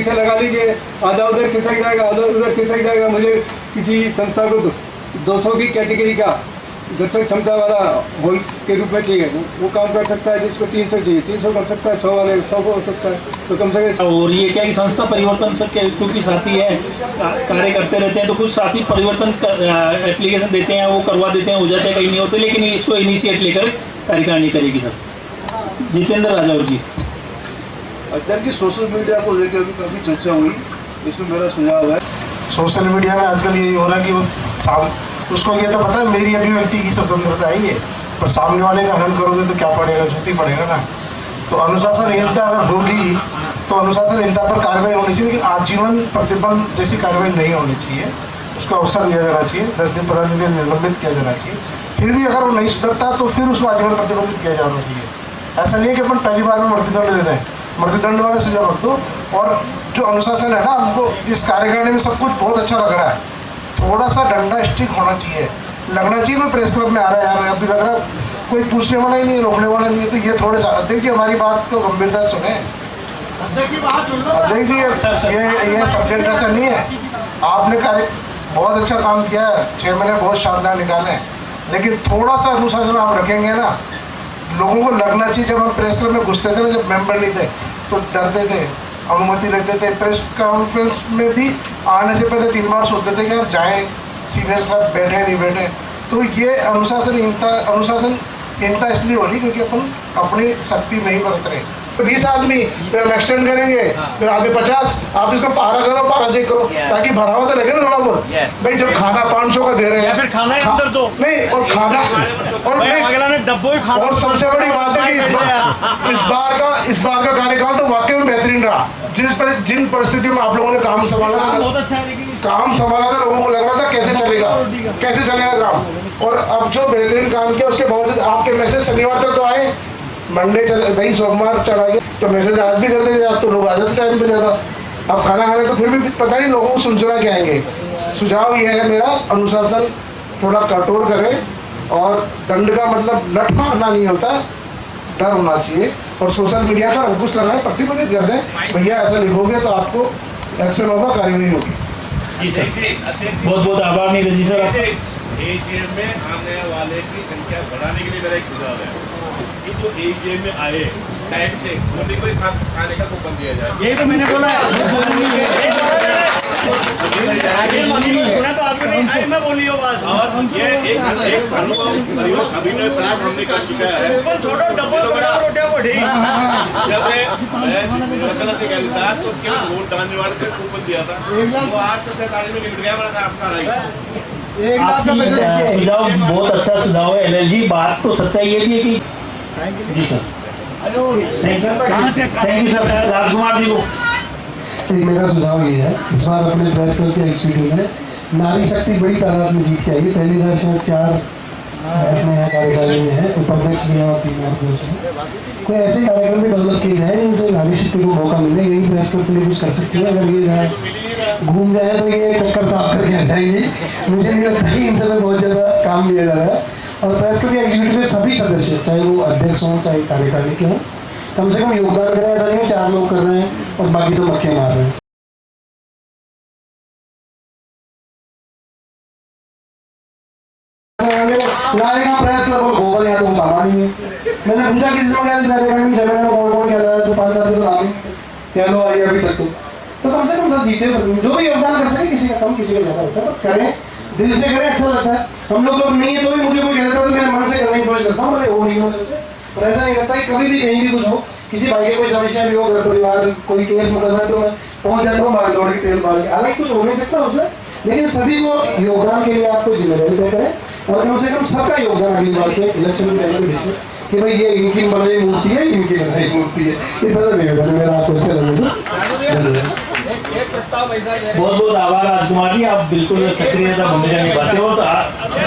पीछे लगा लीजिए, आधा उधर खिसक जाएगा, आधा उधर खिसक जाएगा। मुझे किसी संस्था को 200 की कैटेगरी का दर्शक क्षमता वाला हॉल के रूप में चाहिए, वो काम कर सकता है। जिसको 300 चाहिए 300 कर सकता है, 100 वाले 100 को हो सकता है। तो कम से कम। और ये क्या कि संस्था परिवर्तन से क्योंकि साथी है, कार्य करते रहते हैं, तो कुछ साथी परिवर्तन एप्लीकेशन देते हैं, वो करवा देते हैं, हो जाते हैं, कहीं नहीं होते, लेकिन इसको इनिशिएट लेकर कार्यकारिणी करेगी सर। जितेंद्र राजा जी। अध्यक्ष जी, सोशल मीडिया को लेकर भी काफ़ी चर्चा हुई, इसमें मेरा सुझाव है। सोशल मीडिया में आजकल यही हो रहा है कि वो उसको ये तो पता है मेरी अभिव्यक्ति की स्वतंत्रता ही है, पर सामने वाले का हनन करोगे तो क्या पड़ेगा, झूठी पड़ेगा ना। तो अनुशासनहीनता अगर होगी तो अनुशासनहीनता पर कार्रवाई होनी चाहिए, लेकिन आजीवन प्रतिबंध जैसी कार्रवाई नहीं होनी चाहिए। उसको अवसर दिया जाना चाहिए, 10 दिन 15 दिन के निलंबित किया जाना चाहिए। फिर भी अगर वो नहीं सुधरता तो फिर उसको आजीवन प्रतिबंधित किया जाना चाहिए। ऐसा नहीं है कि अपन पहली बार में मृत्युदंड दे दें, मृत्युदंड वाले सजा रख दो। और जो अनुशासन है ना, हमको इस कार्यकारिणी में सब कुछ बहुत अच्छा लग रहा है, थोड़ा सा डंडा स्टिक होना चाहिए, लगना चाहिए। कोई प्रेस क्लब में आ रहा है यार, अभी लग रहा कोई पूछने वाला ही नहीं है, रोकने वाला नहीं है, तो ये थोड़े सा देखिए हमारी बात को गंभीरता से सुने। देखिए ये सब्जेक्ट ऐसा नहीं है, आपने कार्य बहुत अच्छा काम किया है, 6 महीने बहुत शानदार निकाले हैं, लेकिन थोड़ा सा अनुशासन आप रखेंगे ना, लोगों को लगना चाहिए। जब हम प्रेस क्लब में घुसते थे ना, जब मेंबर नहीं थे तो डरते थे, अनुमति लेते थे, प्रेस कॉन्फ्रेंस में भी आने से पहले 3 बार सोचते थे कि यार जाएँ, सीनियर साहब बैठे नहीं बैठे। तो ये अनुशासनहीनता इसलिए हो रही क्योंकि अपन अपनी शक्ति नहीं बरत रहे। 20 आदमी फिर हम एक्सटेंड करेंगे, फिर आगे 50, आप इसको पारा करो, पारा से करो, ताकि भरावा तो लगे ना थोड़ा बहुत। भाई जब खाना 500 का दे रहे हैं, फिर खाना अंदर दो नहीं, और खाना और अगला ने डब्बो ही खाना। और सबसे बड़ी बात है कि इस बार का कार्यकाल तो वाकई में बेहतरीन रहा। जिन परिस्थितियों में आप लोगों ने काम संभाला था, लोगों को लग रहा था कैसे चलेगा काम, और अब जो बेहतरीन काम किया उसके बावजूद आपके मैसेज शनिवार तक तो आए, मंडे चले भाई, सोमवार चला गया, तो मैसेज आज भी करते थे, आप तो लोग आ जाते टाइम पे ज़्यादा। अब खाना खाने तो फिर भी पता नहीं लोगों को सुनचुरा के आएंगे। सुझाव ये है मेरा, अनुशासन थोड़ा कठोर करें, और दंड का मतलब लठ मारना नहीं होता, डर होना चाहिए। और सोशल मीडिया पर अंकुश लगाएं, प्रतिबंधित कर दें, भैया ऐसा लिखोगे तो आपको एक्शन होगा, कार्रवाई होगी। बहुत बहुत आभार नीरज जी सर। एजीएम में आने वाले की संख्या बढ़ाने के लिए मेरा एक सुझाव है कि जो एजीएम में आए टाइम से उन्हें कोई खाने का कूपन दिया जाए। यही तो मैंने बोला है। सुना तो आपको नहीं आई, मैं बोली हो बात। और ये एक अभिनय प्राप्त हमने कर चुका है। छोटा डब्बा बड़ा रोटियां को ठीक। जब मैं निर्वाचन अधिकारी था तो केवल वोट डालने वाले को कूपन दिया था, वो 8 से 47 में निकल गया, बड़ा काम कर रहा है। सुझाव बहुत अच्छा सुझाव है एलएल जी। बात तो सच्चाई ये भी है कि जी sir, thank you sir. Rajkumar ji को एक मेरा सुझाव ये है, इस बार अपने प्रेस क्लब के एक्टिविटी में नारी शक्ति बड़ी तादाद में जीत के आई है। पहली बार से 4 अपने यहाँ कार्यकारिणी में है, उपाध्यक्ष भी है और 3 और पोस्ट है। कोई ऐसे कार्यक्रम भी डेवलप किए जाए जिनसे नारी शक्ति को मौका मिले, यही प्रेस क्लब के लिए कुछ कर सकते हैं। अगर ये जाए घूम जाए तो ये चक्कर साफ करके आ जाएंगे। मुझे नहीं लगता कि इनसे में बहुत ज़्यादा काम लिया जा रहा है। और प्रेस क्लब के एग्जीक्यूटिव में सभी सदस्य, चाहे वो अध्यक्ष हों चाहे कार्यकारिणी के हों, कम से कम योगदान करें। ऐसा नहीं 4 लोग कर रहे हैं और बाकी सब मक्खे मार रहे हैं। प्रेस क्लब और गोबर या तो सामान ही है। मैंने पूछा किसी से कौन क्या रहा है, तो 5-7 तो नाम क्या लो आइए अभी तक तो कम से कम सब जीते, जो भी योगदान कर सके, किसी का कम किसी का ज़्यादा होता है, करें, दिल से करें, अच्छा लगता है। हम लोग नहीं है तो भी मुझे कोई कहता है तो मैं मन से करने की कोशिश करता हूँ, भले वो नहीं हो से, पर ऐसा नहीं करता कि कभी भी कहीं भी कुछ हो, किसी भाई के कोई समस्या भी हो, घर परिवार कोई केस मुकदमा है तो मैं पहुँच जाता हूँ भाग दौड़ के तेल बाल के। हालांकि कुछ हो नहीं सकता उससे, लेकिन सभी को योगदान के लिए आपको जिम्मेदारी तय करें, और कम से कम सबका योगदान अगली बार के इलेक्शन में पहले देखें कि भाई ये इनकी बनाई मूर्ति है, इनकी बनाई मूर्ति है। इस तरह नहीं मेरा आपको अच्छा लगेगा। बहुत बहुत आभार राजकुमार जी, आप बिल्कुल सक्रियता भूमिका निभाते हो। तो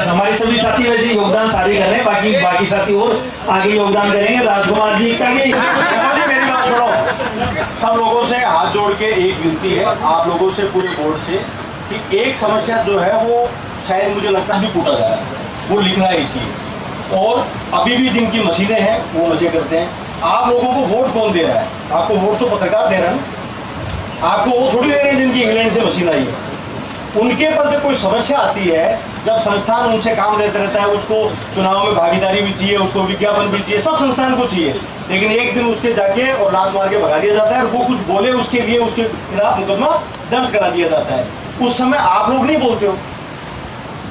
हमारे सभी साथी वैसे योगदान सारे कर रहे हैं, बाकी साथी और आगे योगदान करेंगे। राजकुमार जी का मेरी बात सुनो, सब लोगों से हाथ जोड़ के एक विनती है, आप लोगों से, पूरे बोर्ड से, कि एक समस्या जो है वो शायद मुझे लगता है टूटा जा रहा है, वो लिखना है इसी। और अभी भी जिनकी मशीनें हैं वो मजे करते हैं। आप लोगों को वोट कौन दे रहा है? आपको वोट तो पत्रकार दे रहा है ना। आपको वो थोड़ी दे रहे हैं जिनकी इंग्लैंड से मशीन आई है। उनके पर जब कोई समस्या आती है, जब संस्थान उनसे काम लेते रहता है, उसको चुनाव में भागीदारी भी चाहिए, उसको विज्ञापन भी चाहिए, सब संस्थान को चाहिए, लेकिन एक दिन उसके जाके और लात मार के भगा दिया जाता है और वो कुछ बोले उसके लिए उसके खिलाफ मुकदमा दर्ज करा दिया जाता है। उस समय आप लोग नहीं बोलते हो,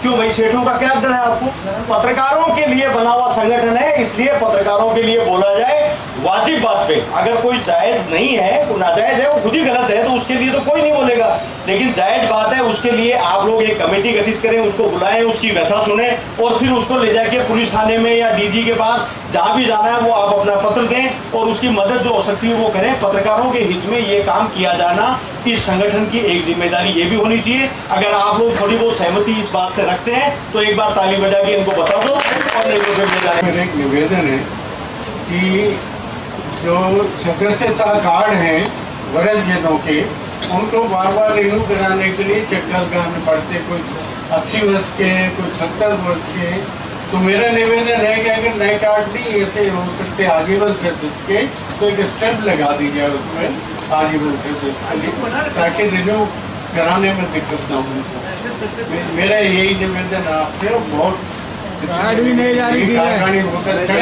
क्यों भाई? सेठों का क्या डर है आपको? पत्रकारों के लिए बना हुआ संगठन है, इसलिए पत्रकारों के लिए बोला जाए वाजिब बात पे। अगर कोई जायज नहीं है, कोई नाजायज है, वो खुद ही गलत है, तो उसके लिए तो कोई नहीं बोलेगा, लेकिन जायज बात है उसके लिए आप लोग एक कमेटी गठित करें, उसको बुलाएं, उसकी व्यथा सुने और फिर उसको ले जाके पुलिस थाने में या डीजी के पास जहां भी जाना है वो आप अपना पत्र दें और उसकी मदद जो हो सकती है वो करें। पत्रकारों के हित में ये काम किया जाना इस संगठन की एक जिम्मेदारी ये भी होनी चाहिए। अगर आप लोग थोड़ी बहुत सहमति इस बात से रखते हैं तो एक बार ताली बजा के इनको बता दो और नहीं तो फिर मेरा एक निवेदन है कि जो सदस्यता कार्ड हैं वरिष्ठजनों के, उनको बार बार रिन्यू कराने के लिए चक्कर लगाने पड़ते, कोई 80 वर्ष के, कोई 70 वर्ष के। तो मेरा निवेदन है कि अगर नए कार्ड नहीं ऐसे हो सकते आजीवन सदस्य के, तो एक स्टेप लगा दी जाए उसमें आजीवन सदस्य, ताकि रिन्यू कराने में दिक्कत ना हो। मेरा यही निवेदन है आपसे। बहुत कार्ड भी नहीं जारी की है। बहुत अच्छा